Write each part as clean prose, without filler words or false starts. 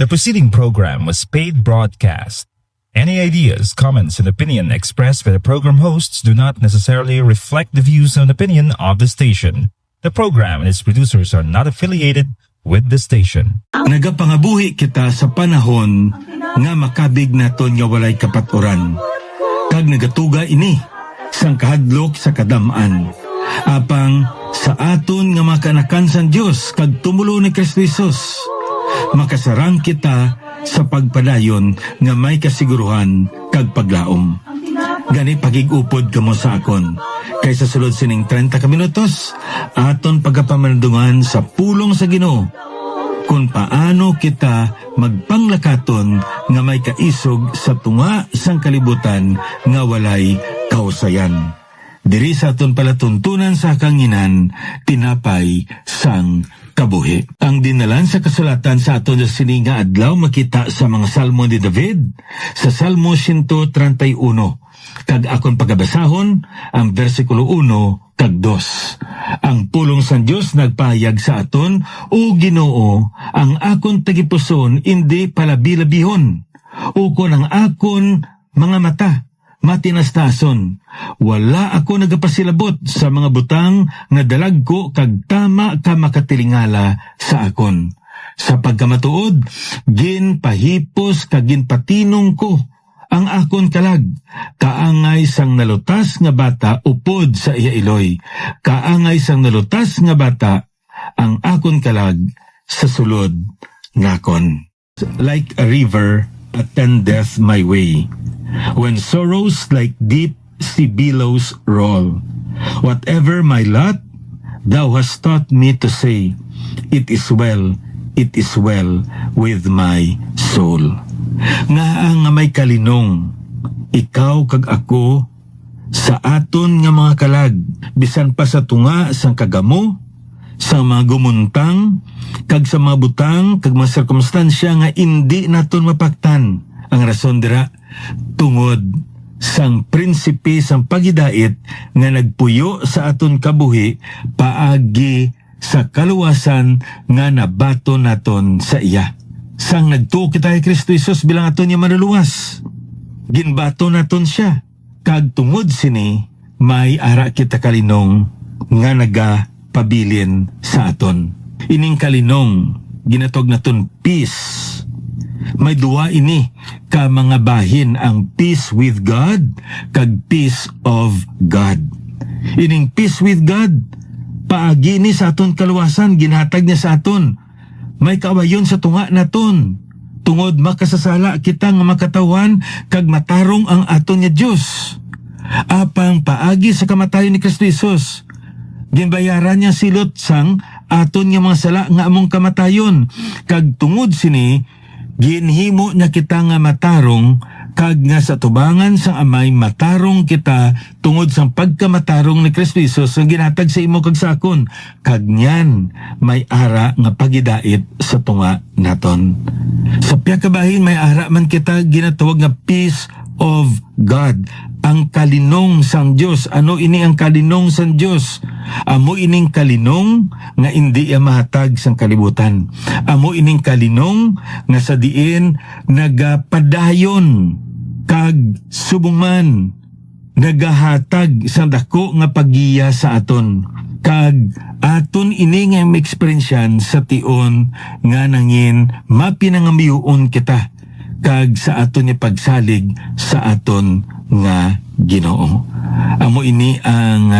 The preceding program was paid broadcast. Any ideas, comments, and opinion expressed by the program hosts do not necessarily reflect the views and opinion of the station. The program and its producers are not affiliated with the station. Nagapangabuhi kita sa panahon nga makabig naton nga walay kapaturan. Kag nagatuga ini sang kahadlok sa kadamaan. Apang sa aton nga makanakan sang Dios kag tumulo ni Kristo Jesus. Makasarang kita sa pagpadayon nga may kasiguruhan kag paglaom. Gani pagigupod kamo sa akon. Kaysa sulod sining 30 ka minutos, aton pagapamanadungan sa pulong sa Ginoo kung paano kita magpanglakaton nga may kaisog sa tunga sang kalibutan nga walay kausayan. Diri sa aton palatuntunan sa kanginan, tinapay sang kabuhi. Ang dinalan sa kasulatan sa aton sa sininga adlaw makita sa mga salmo ni David sa Salmo 131. Kag akon pagabasahon ang versikulo 1 kag 2. Ang pulong sa Dios nagpahayag sa aton, O Ginoo, ang akon tagipuson indi palabilabihon. Ukon ang akon mga mata matinastason. Wala ako nagapasilabot sa mga butang nga dalag ko kag tama ka makatilingala sa akon. Sa pagkamatuod, ginpahipos kag ginpatinong ko ang akon kalag. Kaangay sang nalutas nga bata upod sa iya iloy. Kaangay sang nalutas nga bata ang akon kalag sa sulod ngakon. Like a river attendeth my way, when sorrows like deep sea billows roll. Whatever my lot, thou hast taught me to say, it is well with my soul. Nga ang may kalinong, ikaw kag ako, sa aton nga mga kalag, bisan pa sa tunga sang kagamo, sa mga gumuntang, kag sa mga butang, kag mga sirkumstansya nga hindi naton mapaktan. Ang rason dira, tungod sang prinsipe sang pagidait nga nagpuyo sa aton kabuhi paagi sa kaluwasan nga nabato naton sa iya. Sang nagtuo kita kay Kristo Jesus bilang aton niya manuluwas, ginbato naton siya. Kag tungod sini, may ara kita kalinong nga nagapabilin sa aton. Ining kalinong, ginatog naton peace. May duwa ini ka mga bahin, ang peace with God kag peace of God. Ining peace with God, paagi ni sa aton kaluwasan, ginhatag niya sa aton. May kawayon sa tunga naton. Tungod makasasala kita nga makatawan kag matarong ang aton nga Dios. Apang paagi sa kamatayon ni Kristo Jesus, ginbayaran niya silot sang aton nga mga sala nga among kamatayon. Kag tungod sini, ginhimo niya kita nga matarong, kag nga sa tubangan sang amay matarong kita tungod sang pagkamatarong ni Kristo Jesus ang ginatag sa imo kag sa akon. Kag nyan may ara nga pagidait sa tunga naton. Sa piyakabahin may ara man kita ginatawag nga peace of God, ang kalinong sang Dios. Ano ini ang kalinong sang Dios? Amo ining kalinong nga hindi mahatag sang kalibutan. Amo ining kalinong nga sa diin nagapadayon kag subong nagahatag sang dako nga pagiya sa aton. Kag aton ini nga ma-experiensyan sa tion nga nangin mapinangamiyuon kita kag sa aton ni pagsalig sa aton nga Ginoo. Amo ini ang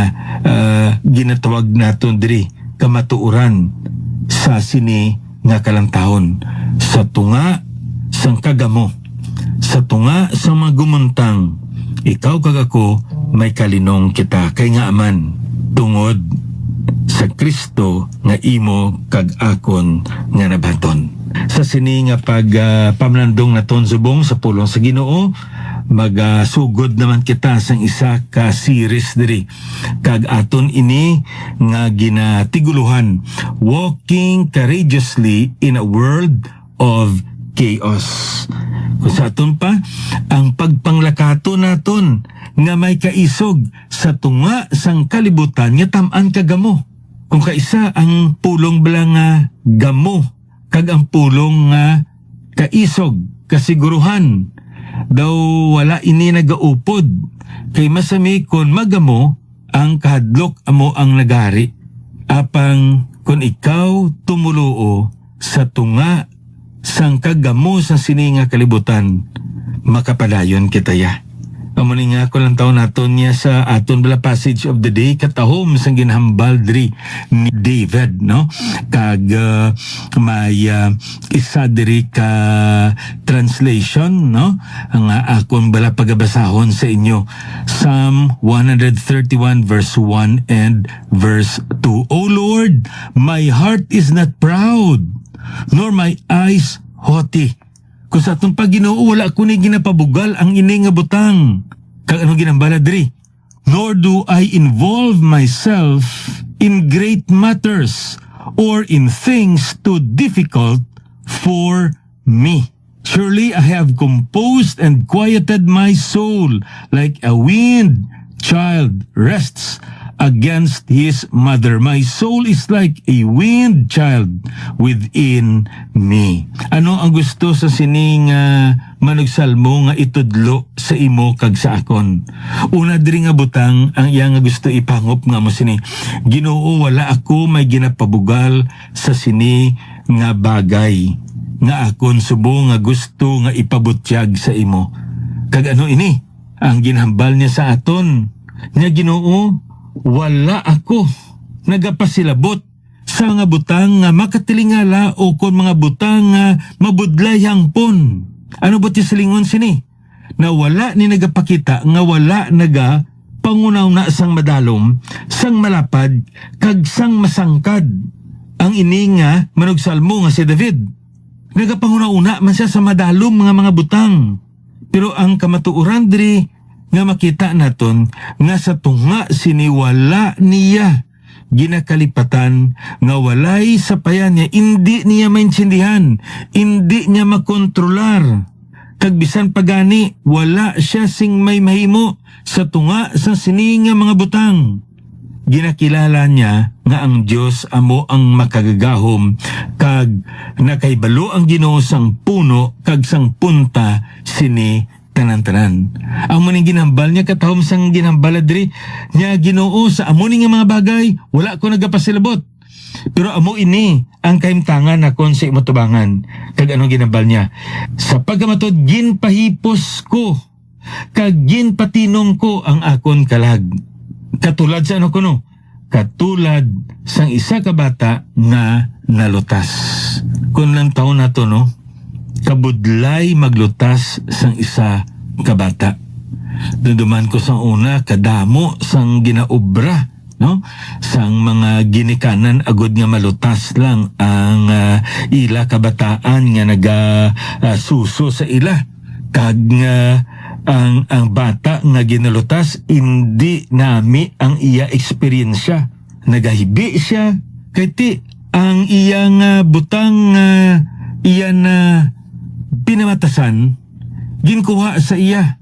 ginatawag naton diri kamatuoran sa sini nga kalantahon. Sa tunga sang kagamo, sa tunga sang mga gumuntang, ikaw kag ako may kalinong kita kay nga aman tungod sa Kristo nga imo kag akon nga nabaton. Sa sini nga pamlandong naton subong sa pulong sa Ginoo, magasugod naman kita sang isa ka series diri. Kag aton ini nga ginatiguluhan, Walking Courageously in a World of Chaos. Kung sa aton pa, ang pagpanglakato naton nga may kaisog sa tunga sang kalibutan nga tam-an kagamo. Kung kaisa ang pulong bala nga gamo, kag ang pulong nga kaisog, kasiguruhan, daw wala ini nagaupod, kay masami kon magamo ang kahadlok amo ang nagari, apang kon ikaw tumuluo sa tunga sang kagamo sa sininga kalibutan, makapadayon kitaya. Amo ni nga ko lang taon naton niya sa aton bala passage of the day katahom sang ginhambal diri ni David, no? Kag may isa diri ka translation, no? Ang akon bala pagabasahon sa inyo. Psalm 131 verse 1 and verse 2. O Lord, my heart is not proud, nor my eyes haughty. Kung sa atong Pagginoo wala ko ni ginapabugal ang ini nga butang. Kag ano ginambala diri? Nor do I involve myself in great matters or in things too difficult for me. Surely I have composed and quieted my soul like a weaned child rests against his mother. My soul is like a weaned child within me. Ano ang gusto sa sining manugsalmo nga itudlo sa imo kag sa akon? Una diri nga butang ang iya nga gusto ipangop nga mo sini. Ginoo, wala ako may ginapabugal sa sini nga bagay nga akon subo nga gusto nga ipabutyag sa imo. Kag ano ini? Ang ginhambal niya sa aton. Nya Ginoo, wala ako nagapasilabot sa mga butang nga makatilingala o kon mga butang nga mabudlay hangpon. Ano ba ti silingon sini? Na wala ni nagapakita nga wala naga pangunaw na sang madalom, sang malapad, kag sang masangkad. Ang ini nga manugsalmo nga si David. Nagapangunauna man siya sa madalom mga butang. Pero ang kamatuoran diri nga makita naton nga sa tunga siniwala niya ginakalipatan nga walay sapayan niya, hindi niya maintindihan, hindi niya makontrolar. Kag bisan pagani wala siya sing may mahimo sa tunga sa sininga mga butang. Ginakilala niya nga ang Dios amo ang makagagahom kag nakaibalo ang Ginoo sang puno kag sang punta sini tanan-tanan. Ang muning ginhambal niya katahom sang ginhambala diri niya Ginoo sa amo ning mga bagay wala ko nagapasilabot. Pero amo ini ang kahimtangan nakon sa imotubangan. Kag anong ginhambal niya? Sa pagkamatod ginpahipos ko kag ginpatinong ko ang akon kalag. Katulad sa ano kuno? Katulad sang isa ka bata nga nalutas. Kung lang taon na to, no? Kabudlay maglutas sang isa ka bata. Dunduman ko sang una kadamo sang ginaobra, no? Sang mga ginikanan agud nga malutas lang ang ila kabataan nga naga suso sa ila. Kag nga ang bata nga ginalutas hindi nami ang iya eksperyensya. Nagahibi siya kay ti ang iyang butang iya na pinamatasan ginkuha sa iya.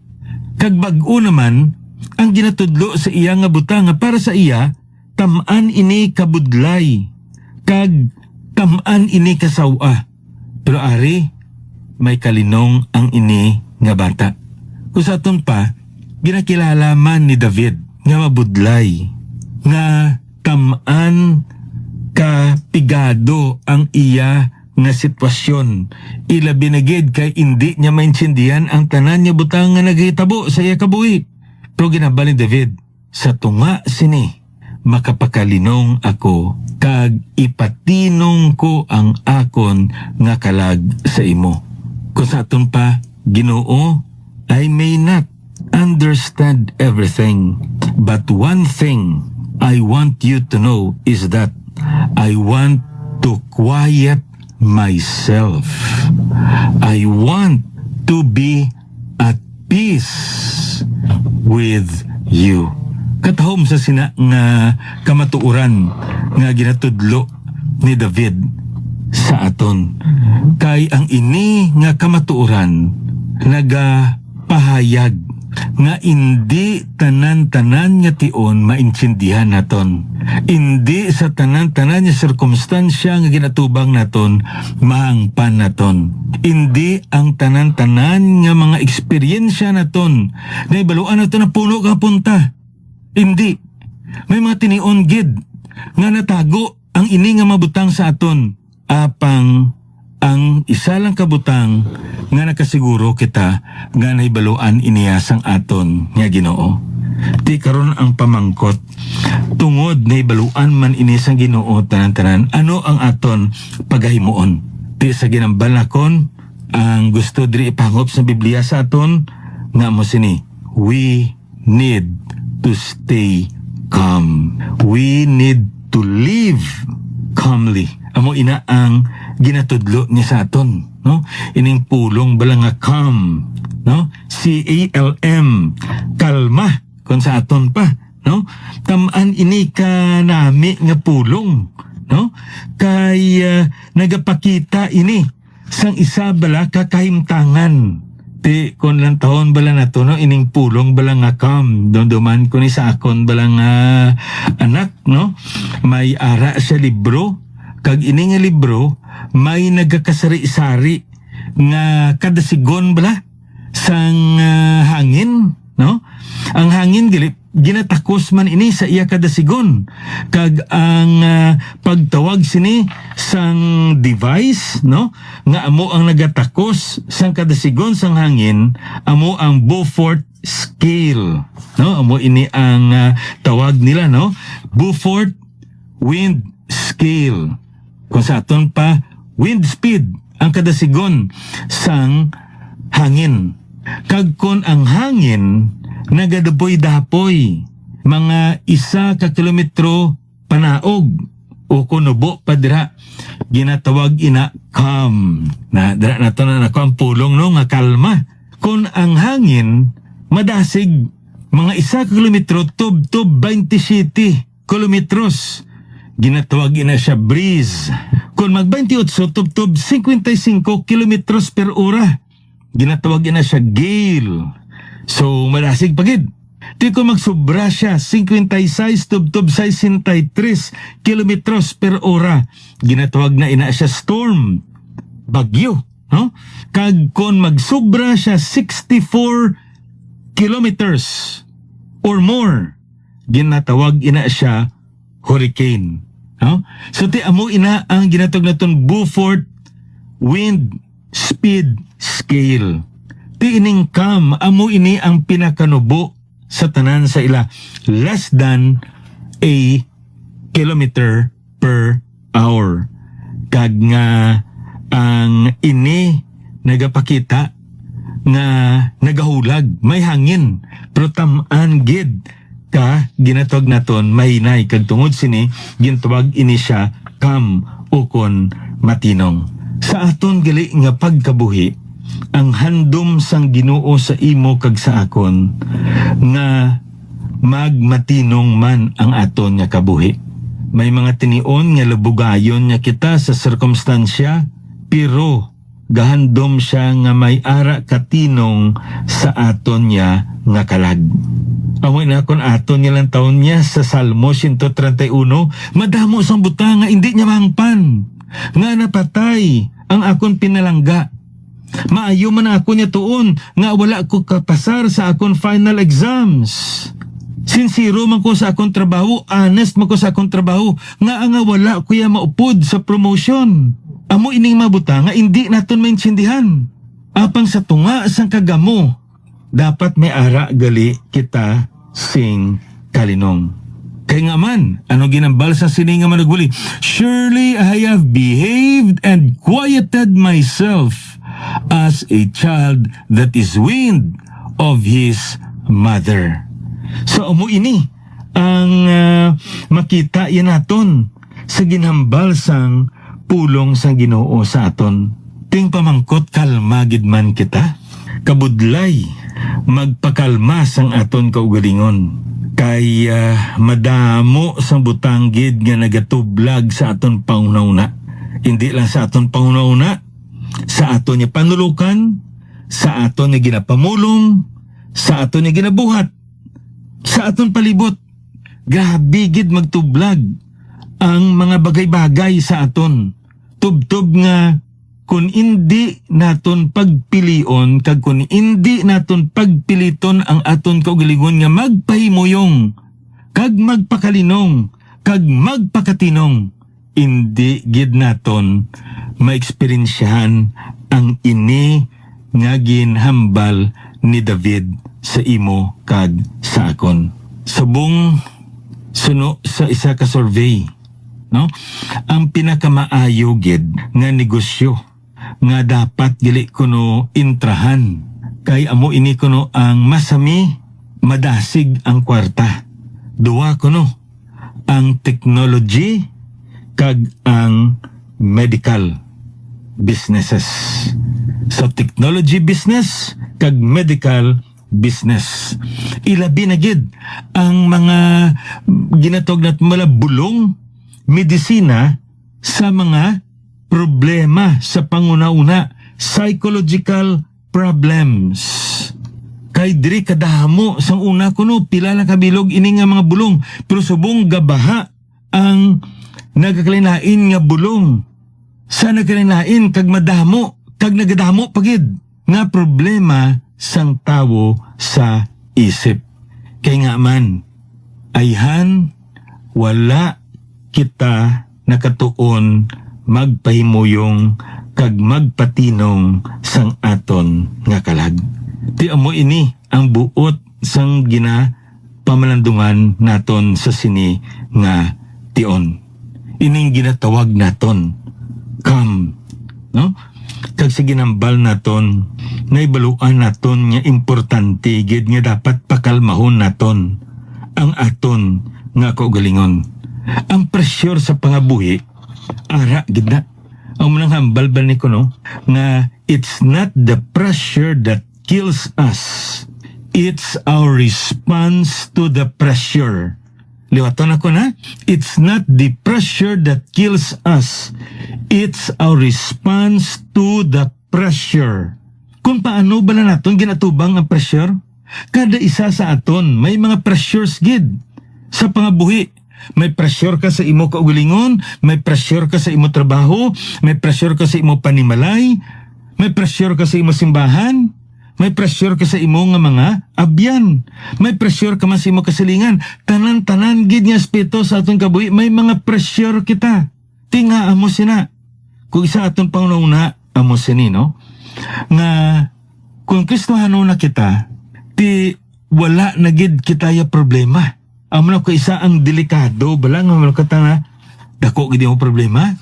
Kag bag-o naman ang ginatudlo sa iya nga butang nga para sa iya tam-an ini kabudlay kag tam-an ini kasawa. Pero ari may kalinong ang ini nga bata. Kung sa aton pa ginakilala man ni David nga mabudlay nga tam-an ka pigado ang iya nga sitwasyon. Ila binagid kay hindi niya maintindihan ang tanan niya butang nga naghitabo sa iya kabuhi. Pero ginabal ni David, sa tunga sini makapakalinong ako kag ipatinong ko ang akon nga kalag sa imo. Kung sa aton pa Ginoo, I may not understand everything, but one thing I want you to know is that I want to quiet myself. I want to be at peace with you. Katahom sa sina nga kamatuoran nga ginatudlo ni David sa aton. Kay ang ini nga kamatuoran nagapahayag nga indi tanan-tanan nga tion maintindihan naton. Indi sa tanan-tanan nga sirkumstansya nga ginatubang naton maangpan naton. Indi ang tanan-tanan nga mga eksperyensya naton na ibaluan naton na puno ka punta. Indi. May mga tinion gid nga natago ang ini nga mabutang sa aton. Apang ang isa lang kabutang nga nakasiguro kita nga nahibaluan iniya sang aton nga Ginoo. Ti karon ang pamangkot tungod nahibaluan man ini sang Ginoo tanan-tanan ano ang aton pagahimuon. Ti sa ginambalakon ang gusto diri ipangop sa Biblia sa aton nga mo sini, we need to stay calm. We need to live calmly. Amo ina ang ginatudlo niya sa aton, no? Ining pulong bala nga calm, no? C-A-L-M, kalma kon sa aton pa, no? Tamaan ini ka nami nga pulong, no? Kay nagapakita ini sang isa bala ka kahimtangan. Ti kon lang taon bala nato, no? Ining pulong bala nga calm. Duman ko ni sa akon bala nga anak, no? May ara sa libro. Kag ini nga libro may nagakasari-sari nga kada sigon bala sang hangin, no? Ang hangin ginatakos man ini sa iya kada sigon. Kag ang pagtawag sini sang device, no? Nga amo ang nagatakos sang kada sigon sang hangin, amo ang Beaufort scale, no? Amo ini ang tawag nila, no? Beaufort wind scale. Kung sa aton pa, wind speed ang kada sigon sang hangin. Kag kon ang hangin nagadupoy-dapoy mga 1 ka kilometro panaog o kunubo pa dira, ginatawag ina calm. Na dira nato na ang pulong, no, nga kalma. Kon ang hangin madasig mga 1 kilometro tub 27 kilometros, ginatawag ina siya breeze. Kung mag-28 tub 55 kilometros per ora, ginatawag ina siya gale. So madasig pagid. Di kung magsubra siya 56 tub 63 kilometros per ora, ginatawag na ina siya storm, bagyo, no? Kag kung magsubra siya 64 kilometers or more, ginatawag ina siya hurricane. No? So ti amo ina ang ginatawag naton Beaufort wind speed scale. Ti ining calm amo ini ang pinakanubo sa tanan sa ila, less than a kilometer per hour. Kag nga ang ini nagapakita nga nagahulag, may hangin, pero tamaan gid ka ginatawag naton mahinay. Kag tungod sini ginatawag ini siya calm o kon matinong. Sa aton gali nga pagkabuhi, ang handom sang Ginoo sa imo kag sa akon nga magmatinong man ang aton nga kabuhi. May mga tinion nga labugayon nga kita sa sirkumstansya, pero gahandom siya nga may ara katinong sa aton niya nga kalag. Amoy na kon aton niya lang taon niya sa Salmo 131, madamo sang butang nga hindi niya mangpan, nga napatay ang akon pinalangga. Maayo man ako niya tuon nga wala ko kapasar sa akon final exams. Sincero man ko sa akong trabaho, honest man ko sa akong trabaho, nga wala ko ya maupod sa promotion. Amo ining mabuta nga hindi naton maintindihan. Apang sa tunga sang kagamo, dapat may ara gali kita sing kalinong. Kaya nga man, ano ginambal sa sininga managwali? Surely I have behaved and quieted myself as a child that is weaned of his mother. So amo ini ang makita yan naton sa ginhambal sang pulong sang Ginoo sa aton. Ting pamangkot kalma gid man kita, kabudlay magpakalma sang aton kaugalingon. Kay madamo sang butang gid nga nagatublag sa aton pangunauna. Hindi lang sa aton pangunauna, sa aton nga panulukan, sa aton nga ginapamulong, sa aton ni ginabuhat, sa aton palibot. Grabe gid magtublag ang mga bagay-bagay sa aton. Tubtob nga kung hindi naton pagpilion, kag kung hindi naton pagpiliton ang aton kaugalingon nga magpahimuyong, kag magpakalinong, kag magpakatinong, hindi gid naton maeksperiensyahan ang ini nga ginhambal ni David sa imo kag sa akon. Subong suno sa isa ka survey, no? Ang pinakamaayo gid nga negosyo nga dapat dili kuno intrahan kay amo ini kuno ang masami madasig ang kwarta. Duwa kuno ang technology kag ang medical businesses. So technology business kag medical business. Ilabi na gid ang mga ginatog nat mala bulong medisina sa mga problema sa panguna-una, psychological problems. Kay diri kadahamo sang una kuno pila lang kabilog ini nga mga bulong, pero subong gabaha ang nagakalain nga bulong. Sa nagakalain kag madamo, kag nagadamo pagid nga problema sang tawo sa isip. Kay nga man ayhan wala kita nakatuon magpahimuyong kag magpatinong sang aton nga kalag. Ti amo ini ang buot sang pamalandungan naton sa sini nga tion. Ining ginatawag naton come, no? Kag sa ginambal naton naibaluan naton nga importante gid nga dapat pakalmahon naton ang aton nga kaugalingon. Ang pressure sa pangabuhi ara gid na. Ang munang hambal ba ni kuno nga it's not the pressure that kills us, it's our response to the pressure. Liwaton ako na, it's not the pressure that kills us, it's our response to the pressure. Kung paano ba na naton ginatubang ang pressure? Kada isa sa aton may mga pressures gid sa pangabuhi. May pressure ka sa imo kaugalingon, may pressure ka sa imo trabaho, may pressure ka sa imo panimalay, may pressure ka sa imo simbahan, may pressure ka sa imo nga mga abyan, may pressure ka man sa imo kasilingan. Tanan-tanan gid nga aspeto sa atong kabuhi, may mga pressure kita. Tinga amo sina. Kung isa atong pangunahuna amo sini, no? Nga kung Kristohano na kita, ti wala na gid kita ya problema. Amo na ko isa ang delikado, bala nga mo kata nga dako gid mo problema.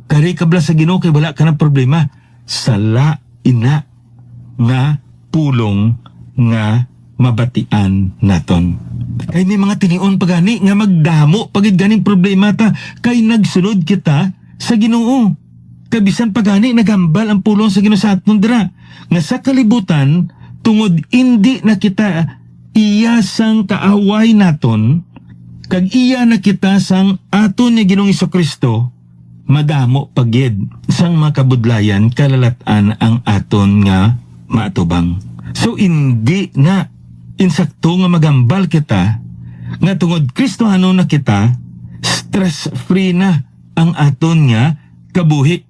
Kari kabla sa Ginoo kay wala ka na problema. Sala ina nga pulong nga mabatian naton. Kay may mga tinion pagani nga magdamo pagid ganing problema ta kay nagsunod kita sa Ginoo. Kay bisan pagani nagambal ang pulong sa Ginoo sa aton dira. Nga sa kalibutan tungod hindi na kita iya sang kaaway naton, kag iya na kita sang aton ni Ginoong Jesucristo, madamo pagid sang makabudlayan kalalatan ang aton nga maatubang. So hindi na insakto nga magambal kita nga tungod Kristohano na kita, stress-free na ang aton nga kabuhi.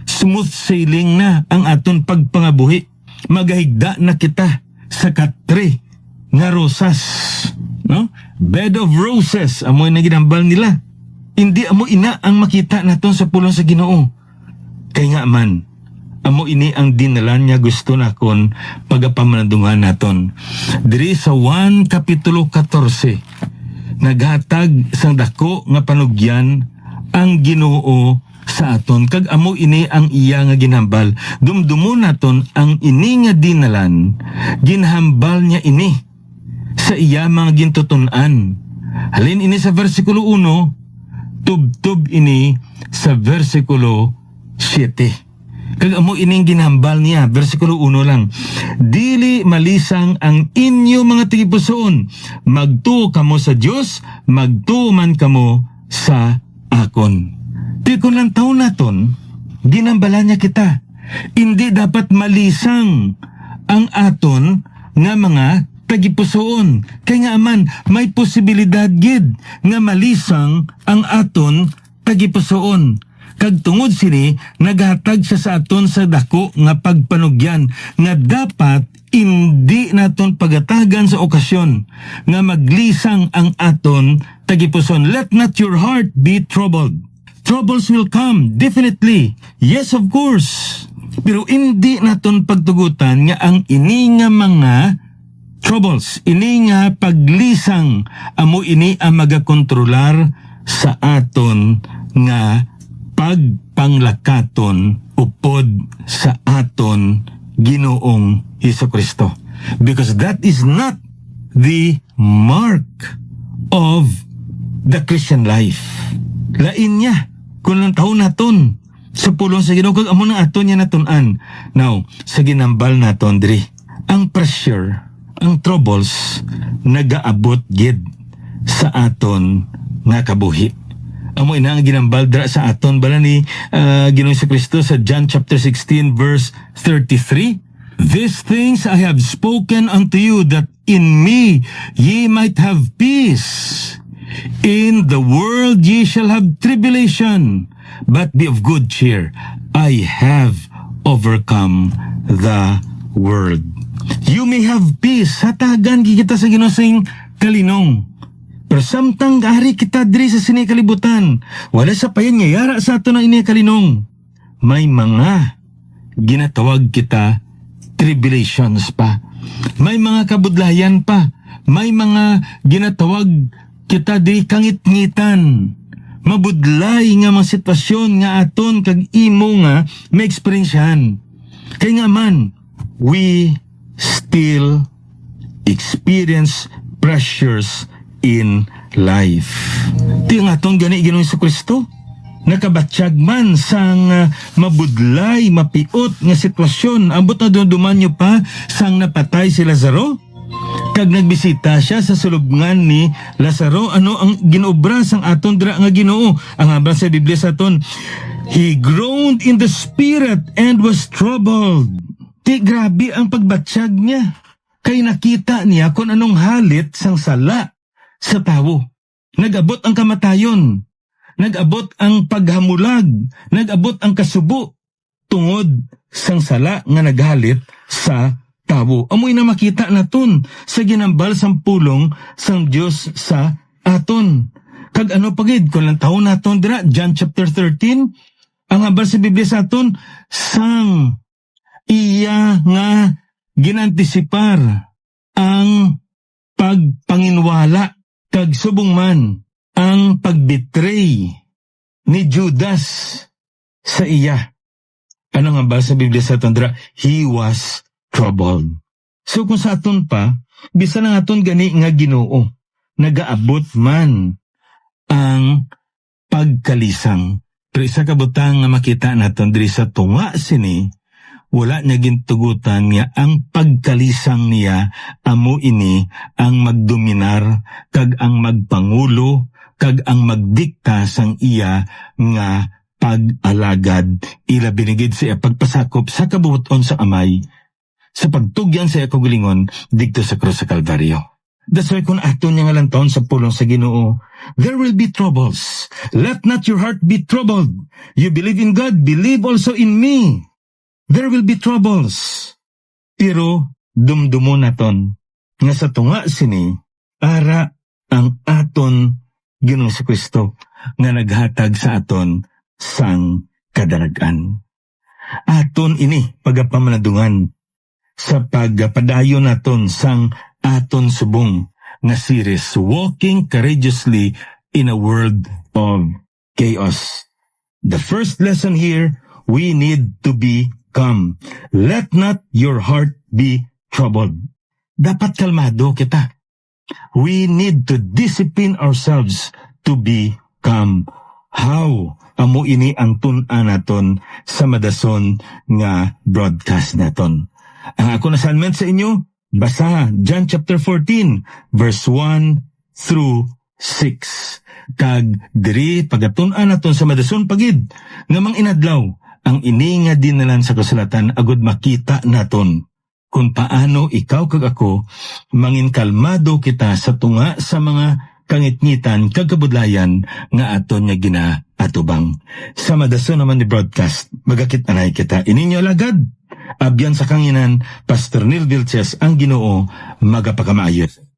Smooth sailing na ang aton pagpangabuhi. Magahigda na kita sa katre nga rosas, no? Bed of roses amoy na ginambal nila. Hindi amo ina ang makita naton sa pulong sa Ginoo. Kay nga man amo ini ang dinalan niya gusto nakon pagapamanadungan naton. Diri sa 1 kapitulo 14 naghatag sang dako nga panugyan ang Ginoo sa aton, kag amo ini ang iya nga ginhambal. Dumdumo naton ang ini nga dinalan, ginhambal niya ini sa iya mga gintutunan. Halin ini sa versikulo 1, tubtob ini sa versikulo 7. Kag amo ining ginhambal niya, versikulo 1 lang. Dili malisang ang inyo mga tigipusoon, magtuo kamo sa Dios, magtuo man kamo sa akon. Di kung lang taon naton, ginambala niya kita. Hindi dapat malisang ang aton nga mga tagipusoon. Kay nga aman, may posibilidad gid nga malisang ang aton tagipusoon. Kag tungod sini, naghatag siya sa aton sa dako nga pagpanugyan nga dapat hindi naton pagatagan sa okasyon nga maglisang ang aton tagipuson. Let not your heart be troubled. Troubles will come, definitely. Yes, of course. Pero hindi naton pagtugutan nga ang ini nga mga troubles, ini nga paglisang, amo ini ang magakontrolar sa aton nga pagpanglakaton upod sa aton Ginoong Hesukristo. Because that is not the mark of the Christian life. Lain niya kung lang taon naton sa pulong sa Ginoo, kag amo na aton niya natun-an. Now, sa ginambal naton diri, ang pressure, ang troubles nagaabot gid sa aton nga kabuhi. Amo ina ang ginambal dira sa aton bala ni Ginoong Hesukristo sa John chapter 16 verse 33. These things I have spoken unto you, that in me ye might have peace. In the world ye shall have tribulation, but be of good cheer. I have overcome the world. You may have peace. Hatagan kita sa Ginoong kalinong. Pero samtang gari kita diri sa sini kalibutan, wala sa payan nga yara sa ato ng ini kalinong. May mga ginatawag kita tribulations pa. May mga kabudlayan pa. May mga ginatawag kita di kangit-ngitan. Mabudlay nga mga sitwasyon nga aton kag imo nga may eksperyensyahan. Kaya nga man, we still experience pressures in life. Di nga aton gani Ginoong Hesukristo, nakabatsyag man sang mabudlay, mapiot nga sitwasyon. Ambot na duman nyo pa sang napatay si Lazaro. Kag nagbisita siya sa sulubngan ni Lazaro, ano ang ginobra sang aton dira nga Ginoo? Ang abra sa Biblia sa aton, he groaned in the spirit and was troubled. Di grabe ang pagbatsyag niya. Kay nakita niya kung anong halit sang sala sa tawo. Nag-abot ang kamatayon. Nag-abot ang paghamulag. Nag-abot ang kasubo tungod sang sala nga naghalit sa tawo. Amoy na makita naton sa ginambal sang pulong sang Dios sa aton. Kag ano pagid kung lang taon naton dira John chapter 13 ang hambal sa Biblia sa aton sang iya nga ginantisipar ang pagpanginwala kag subong man ang pagbetray ni Judas sa iya. Ano nga ba sa Biblia sa aton dira? He was troubled. So kung sa aton pa, bisa na aton gani nga Ginoo, nagaabot man ang pagkalisang. Pero isa kabutang nga makita naton diri sa tunga sini, wala niya gintugutan nga ang pagkalisang niya amo ini ang magdominar kag ang magpangulo kag ang magdikta sang iya nga pag-alagad. Ila binigid siya pagpasakop sa kabuhaton sa amay sa pagtugyan sa iya kagalingon dikto sa krus sa Kalbaryo. That's why kung ato niya nga lang taon sa pulong sa Ginoo, there will be troubles. Let not your heart be troubled. You believe in God, believe also in me. There will be troubles. Pero dumdumo naton nga sa tunga sini ara ang aton Ginoong Hesukristo nga naghatag sa aton sang kadalagan. Aton ini pagapamanadungan sa pagpadayon naton sang aton subong nga series, Walking Courageously in a World of Chaos. The first lesson here, we need to be calm. Let not your heart be troubled. Dapat kalmado kita. We need to discipline ourselves to be calm. How? Amo ini ang tun-an naton sa madason nga broadcast naton. Ang ako na assignment sa inyo, basa John chapter 14 verse 1 through 6. Kag diri pagatun-an naton sa madason pagid nga mang inadlaw ang ini nga dinalan sa kasulatan agud makita naton kung paano ikaw kag ako mangin kalmado kita sa tunga sa mga kangitngitan kagabudlayan nga aton nga ginaatubang. Sa madaso naman ni broadcast, magakit anay kita. Ininyo alagad, abyan sa kanginan, Pastor Neil Vilches ang Ginoo, magapakamayos.